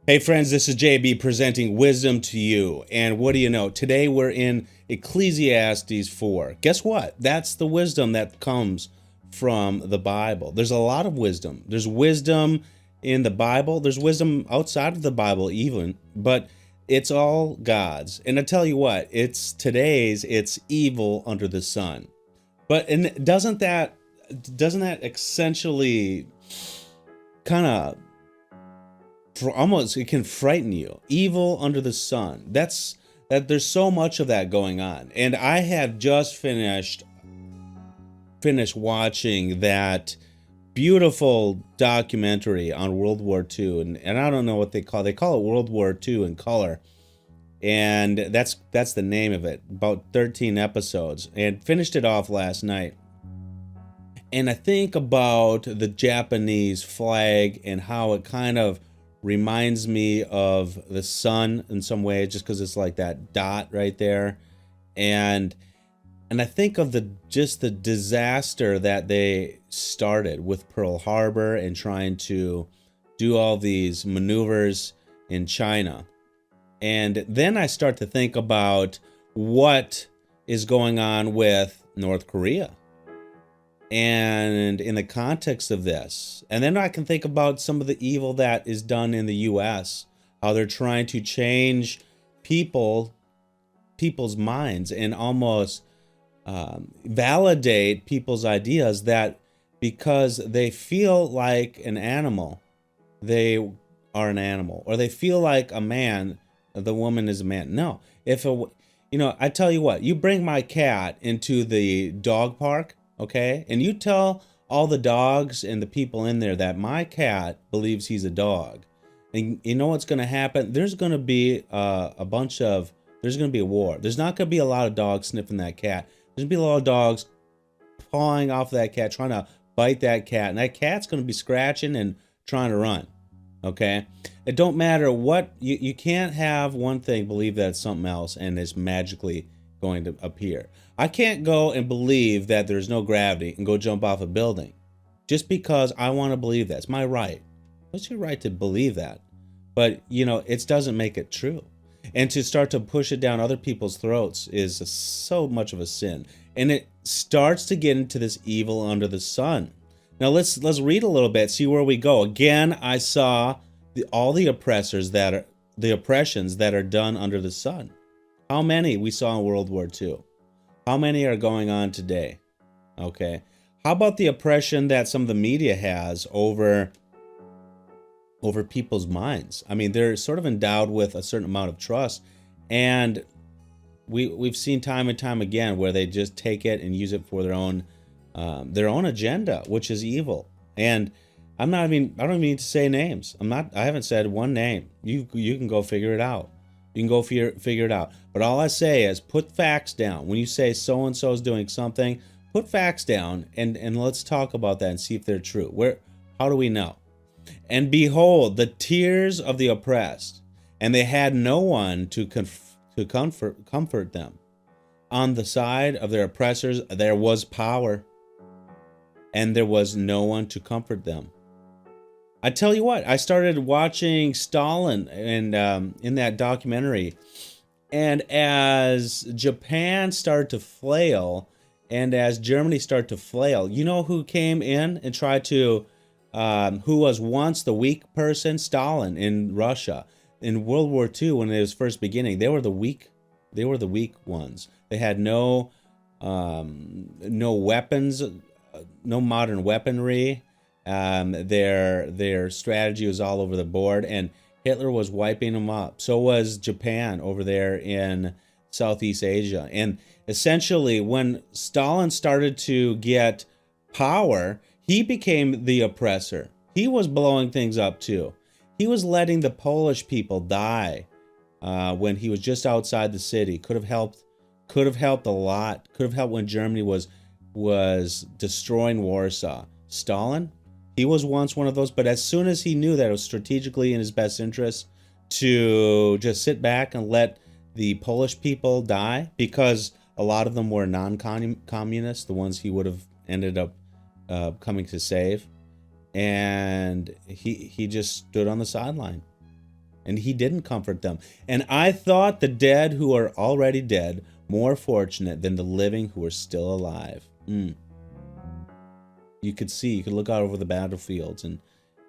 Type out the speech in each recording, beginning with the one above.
Hey friends, this is JB presenting wisdom to you. And what do you know? Today we're in Ecclesiastes 4. Guess what? That's the wisdom that comes from the Bible. There's a lot of wisdom. There's wisdom in the Bible, there's wisdom outside of the Bible even, but it's all God's. And I tell you what, it's evil under the sun. But and doesn't that essentially kind of for almost it can frighten you, evil under the sun. That there's so much of that going on, and I had just finished watching that beautiful documentary on World War II, and I don't know what they call it World War II in color, and that's the name of it, about 13 episodes, and finished it off last night. And I think about the Japanese flag and how it kind of reminds me of the sun in some way, just because it's like that dot right there. And I think of the disaster that they started with Pearl Harbor and trying to do all these maneuvers in China. And then I start to think about what is going on with North Korea and in the context of this. And then I can think about some of the evil that is done in the US, how they're trying to change people's minds and almost validate people's ideas that because they feel like an animal, they are an animal, or they feel like a man, the woman is a man. No, I tell you what, you bring my cat into the dog park, okay, and you tell all the dogs and the people in there that my cat believes he's a dog, and you know what's going to happen? There's going to be there's going to be a war. There's not going to be a lot of dogs sniffing that cat. There's going to be a lot of dogs pawing off that cat, trying to bite that cat, and that cat's going to be scratching and trying to run. Okay, it don't matter what you can't have one thing believe that it's something else and it's magically going to appear. I can't go and believe that there's no gravity and go jump off a building just because I want to believe that. It's my right. What's your right to believe that? But it doesn't make it true. And to start to push it down other people's throats is so much of a sin. And it starts to get into this evil under the sun. Now let's read a little bit, see where we go. Again, I saw all the oppressions that are done under the sun. How many we saw in World War II? How many are going on today? Okay. How about the oppression that some of the media has over people's minds? I mean, they're sort of endowed with a certain amount of trust, and we've seen time and time again where they just take it and use it for their own agenda, which is evil. And I don't even need to say names. I haven't said one name. You can go figure it out. You can go figure it out. But all I say is put facts down. When you say so and so is doing something, put facts down and let's talk about that and see if they're true. How do we know? And behold, the tears of the oppressed, and they had no one to comfort them. On the side of their oppressors there was power, and there was no one to comfort them. I tell you what, I started watching Stalin and in that documentary, and as Japan started to flail, and as Germany started to flail, you know who came in and tried to, who was once the weak person? Stalin in Russia. In World War II, when it was first beginning, they were the weak ones. They had no weapons, no modern weaponry. Their strategy was all over the board, and Hitler was wiping them up. So was Japan over there in Southeast Asia. And essentially, when Stalin started to get power, he became the oppressor. He was blowing things up too. He was letting the Polish people die when he was just outside the city. Could have helped a lot. Could have helped when Germany was destroying Warsaw. Stalin, he was once one of those, but as soon as he knew that it was strategically in his best interest to just sit back and let the Polish people die, because a lot of them were non-communists, the ones he would have ended up coming to save, and he just stood on the sideline. and he didn't comfort them. And I thought the dead who are already dead more fortunate than the living who are still alive. You could see, you could look out over the battlefields and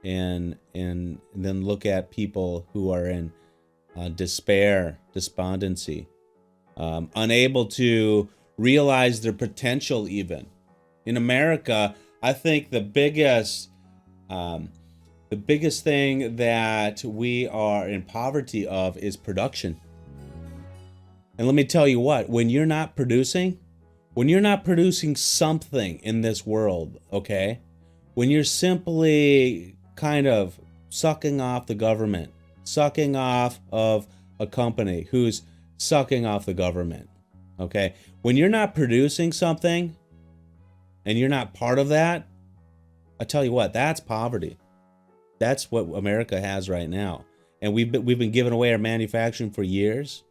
then look at people who are in despair, despondency, unable to realize their potential even. In America, I think the biggest thing that we are in poverty of is production. And let me tell you what, when you're not producing something in this world, okay? When you're simply kind of sucking off the government, sucking off of a company who's sucking off the government, okay? When you're not producing something and you're not part of that, I tell you what, that's poverty. That's what America has right now. And we've been giving away our manufacturing for years.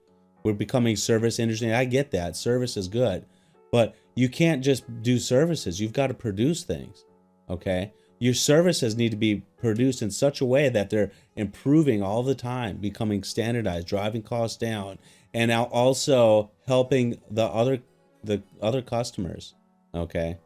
We're becoming service industry. I get that. Service is good. But you can't just do services. You've got to produce things, okay? Your services need to be produced in such a way that they're improving all the time, becoming standardized, driving costs down, and now also helping the other customers, okay?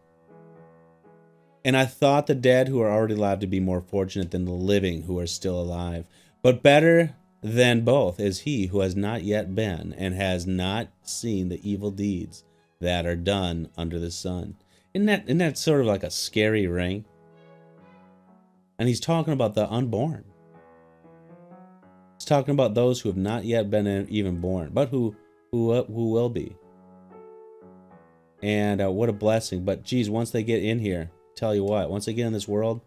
And I thought the dead who are already alive to be more fortunate than the living who are still alive. But better than both is he who has not yet been and has not seen the evil deeds that are done under the sun. Isn't that sort of like a scary ring? And he's talking about the unborn. He's talking about those who have not yet been even born, but who will be. And what a blessing. But geez, once they get in here, tell you what, once they get in this world,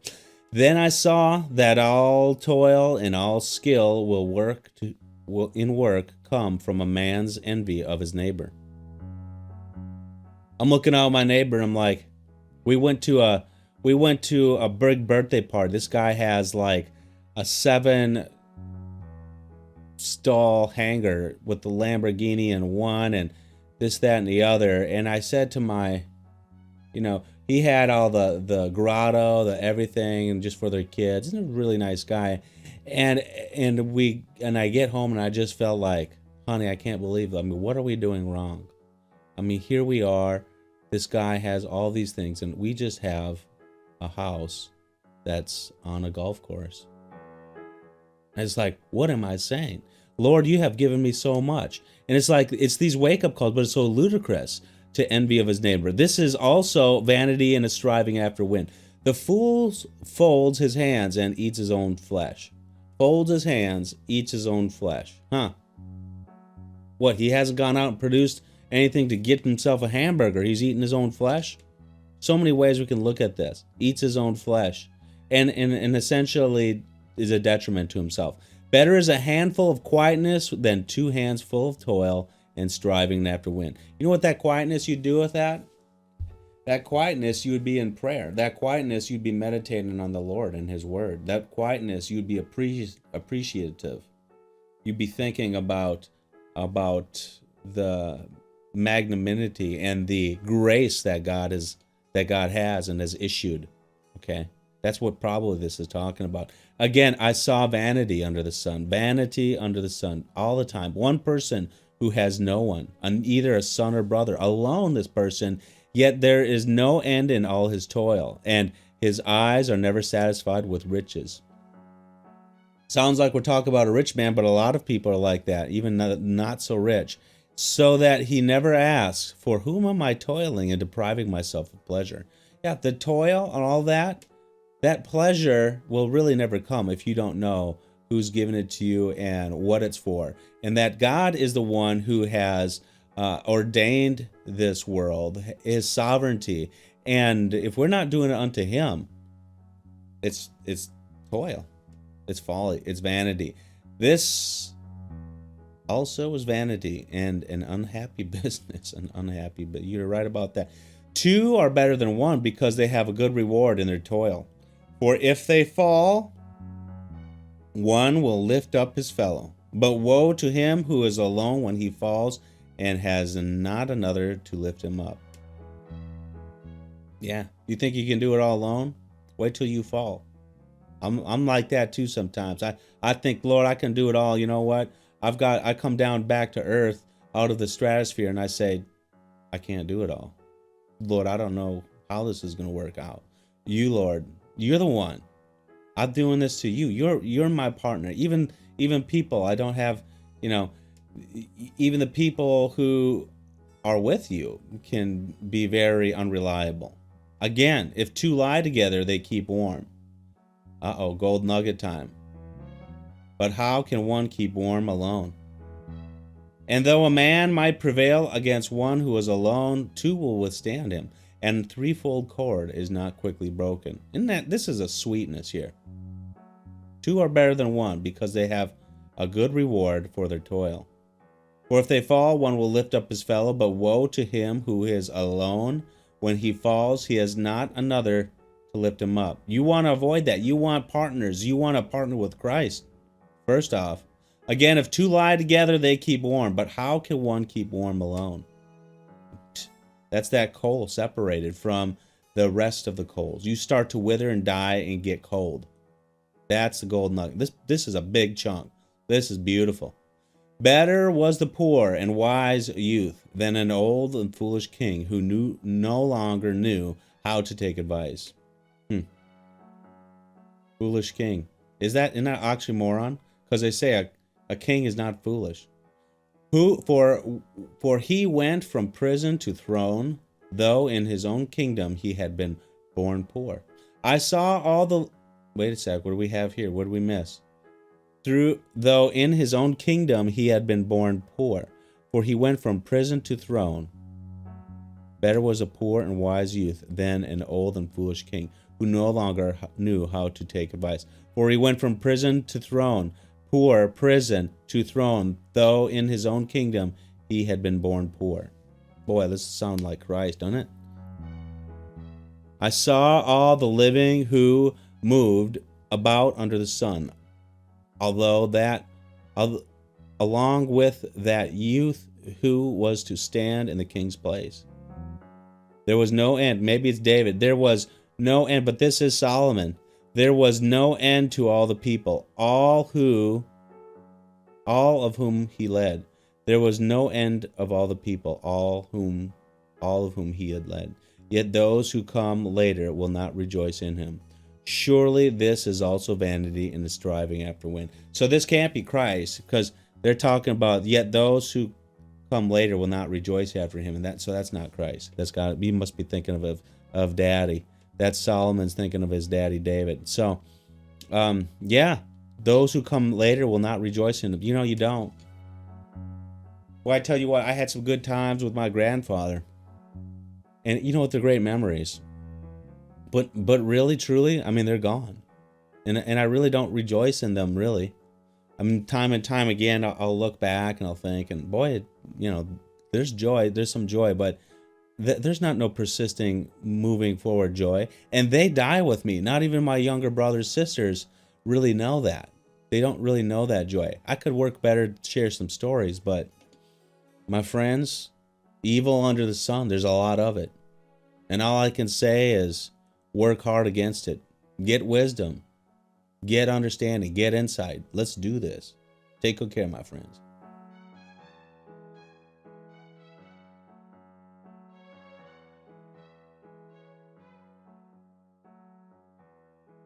then I saw that all toil and all skill will come from a man's envy of his neighbor. I'm looking out at my neighbor. I'm like, we went to a big birthday party. This guy has like a 7-stall hangar with the Lamborghini in one and this, that, and the other. And I said to my, he had all the grotto, the everything, and just for their kids. He's a really nice guy. And I get home and I just felt like, honey, I can't believe it. I mean, what are we doing wrong? I mean, here we are. This guy has all these things, and we just have a house that's on a golf course. And it's like, what am I saying? Lord, you have given me so much. And it's like, it's these wake-up calls, but it's so ludicrous to envy of his neighbor. This is also vanity and a striving after wind. The fool folds his hands and eats his own flesh. Folds his hands, eats his own flesh. Huh? What, he hasn't gone out and produced anything to get himself a hamburger? He's eating his own flesh? So many ways we can look at this. Eats his own flesh. And essentially is a detriment to himself. Better is a handful of quietness than 2 hands full of toil and striving after wind. You know what that quietness you'd do with that? That quietness, you would be in prayer. That quietness, you'd be meditating on the Lord and his word. That quietness, you'd be appreciative. You'd be thinking about the magnanimity and the grace that God has and has issued. Okay? That's what probably this is talking about. Again, I saw vanity under the sun. Vanity under the sun all the time. One person who has no one, either a son or brother, alone this person, yet there is no end in all his toil, and his eyes are never satisfied with riches. Sounds like we're talking about a rich man, but a lot of people are like that, even not so rich. So that he never asks, for whom am I toiling and depriving myself of pleasure? Yeah, the toil and all that pleasure will really never come if you don't know who's given it to you and what it's for. And that God is the one who has ordained this world, his sovereignty. And if we're not doing it unto him, it's toil, it's folly, it's vanity. This also is vanity and an unhappy business, but you're right about that. 2 are better than 1 because they have a good reward in their toil. For if they fall, one will lift up his fellow. But woe to him who is alone when he falls and has not another to lift him up. Yeah, you think you can do it all alone? Wait till you fall. I'm like that too sometimes. I think, Lord, I can do it all. You know what? I come down back to earth out of the stratosphere and I say, I can't do it all. Lord, I don't know how this is going to work out. You, Lord, you're the one. I'm doing this to you. You're my partner. Even people I don't have, you know, even the people who are with you can be very unreliable. Again, if two lie together, they keep warm. Uh-oh, gold nugget time. But how can one keep warm alone? And though a man might prevail against one who is alone, two will withstand him, and threefold cord is not quickly broken. Isn't that, this is a sweetness here. Two are better than one because they have a good reward for their toil. For if they fall, one will lift up his fellow, but woe to him who is alone. When he falls, he has not another to lift him up. You want to avoid that. You want partners. You want to partner with Christ. First off, again, if two lie together, they keep warm. But how can one keep warm alone? That's that coal separated from the rest of the coals. You start to wither and die and get cold. That's the gold nugget. This is a big chunk. This is beautiful. Better was the poor and wise youth than an old and foolish king who no longer knew how to take advice. Foolish king. Isn't that oxymoron? Because they say a king is not foolish. For he went from prison to throne, though in his own kingdom he had been born poor. I saw all the... Wait a sec, what do we have here? What did we miss? Though in his own kingdom he had been born poor, for he went from prison to throne. Better was a poor and wise youth than an old and foolish king, who no longer knew how to take advice. For he went from prison to throne, poor, prison to throne, though in his own kingdom he had been born poor. Boy, this sounds like Christ, doesn't it? I saw all the living who moved about under the sun, along with that youth who was to stand in the king's place. There was no end. Maybe it's David. There was no end, but this is Solomon. There was no end to all the people, all of whom he led. There was no end of all the people, all of whom he had led. Yet those who come later will not rejoice in him. Surely this is also vanity and the striving after wind. So this can't be Christ, because they're talking about yet those who come later will not rejoice after him, and that's not Christ. You must be thinking of Daddy. That's Solomon's thinking of his daddy David. So, yeah, those who come later will not rejoice in him. You know, you don't. Well, I tell you what, I had some good times with my grandfather, and you know what? They're great memories. But really, truly, I mean, they're gone. And I really don't rejoice in them, really. I mean, time and time again, I'll look back and I'll think, and boy, you know, there's joy, there's some joy, but there's not no persisting, moving forward joy. And they die with me. Not even my younger brothers, sisters really know that. They don't really know that joy. I could work better to share some stories, but my friends, evil under the sun, there's a lot of it. And all I can say is, work hard against it. Get wisdom. Get understanding. Get insight. Let's do this. Take good care, my friends.